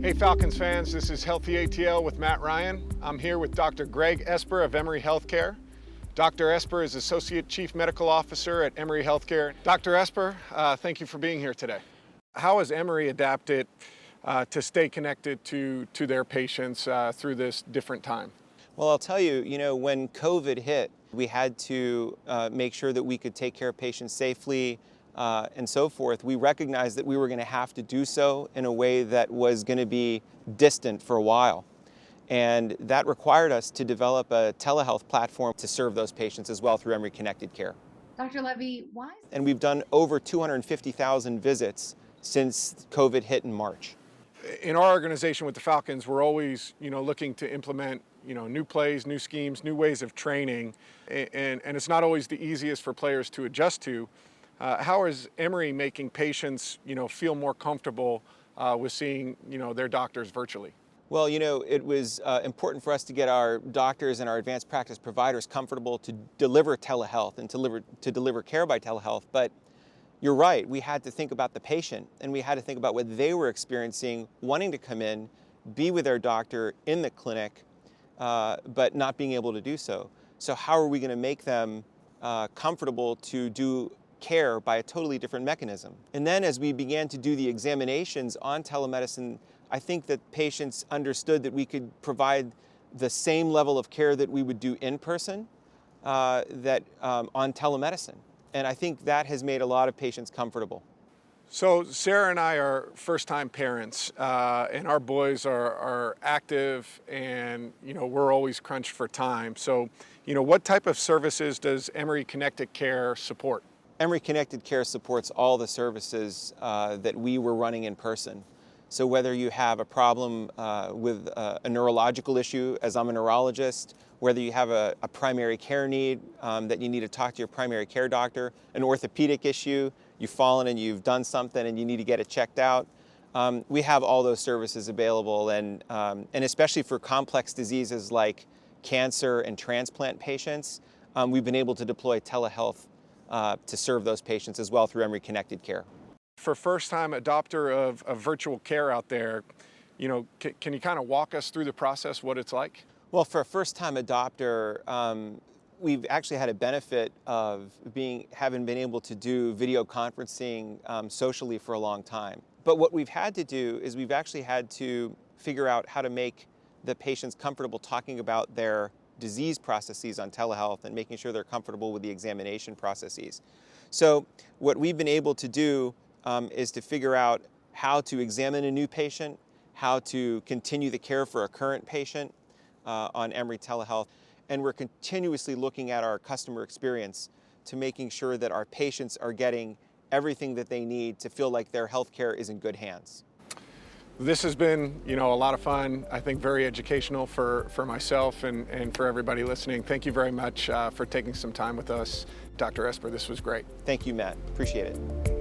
Hey Falcons fans, this is Healthy ATL with Matt Ryan. I'm here with Dr. Greg Esper of Emory Healthcare. Dr. Esper is Associate Chief Medical Officer at Emory Healthcare. Dr. Esper, thank you for being here today. How has Emory adapted to stay connected to their patients through this different time? Well, I'll tell you, when COVID hit, we had to make sure that we could take care of patients safely and so forth. We recognized that we were going to have to do so in a way that was going to be distant for a while. And that required us to develop a telehealth platform to serve those patients as well through Emory Connected Care. Dr. Levy, why? And we've done over 250,000 visits since COVID hit in March. In our organization with the Falcons, we're always, looking to implement, new plays, new schemes, new ways of training, and it's not always the easiest for players to adjust to. How is Emory making patients, feel more comfortable with seeing, their doctors virtually? Well, it was important for us to get our doctors and our advanced practice providers comfortable to deliver telehealth and to deliver care by telehealth. But you're right, we had to think about the patient and we had to think about what they were experiencing, wanting to come in, be with their doctor in the clinic, but not being able to do so. So how are we going to make them comfortable to do care by a totally different mechanism? And then as we began to do the examinations on telemedicine, I think that patients understood that we could provide the same level of care that we would do in person on telemedicine. And I think that has made a lot of patients comfortable. So Sarah and I are first-time parents, and our boys are active, and we're always crunched for time. So, what type of services does Emory Connected Care support? Emory Connected Care supports all the services that we were running in person. So whether you have a problem with a neurological issue, as I'm a neurologist, whether you have a primary care need that you need to talk to your primary care doctor, an orthopedic issue, you've fallen and you've done something and you need to get it checked out, we have all those services available. And especially for complex diseases like cancer and transplant patients, we've been able to deploy telehealth to serve those patients as well through Emory Connected Care. For first-time adopter of virtual care out there, can you kind of walk us through the process, what it's like? Well, for a first-time adopter, we've actually had a benefit of having been able to do video conferencing socially for a long time. But what we've had to do is we've actually had to figure out how to make the patients comfortable talking about their disease processes on telehealth and making sure they're comfortable with the examination processes. So what we've been able to do is to figure out how to examine a new patient, how to continue the care for a current patient on Emory Telehealth. And we're continuously looking at our customer experience to making sure that our patients are getting everything that they need to feel like their healthcare is in good hands. This has been, a lot of fun, I think very educational for myself and for everybody listening. Thank you very much for taking some time with us. Dr. Esper, this was great. Thank you, Matt. Appreciate it.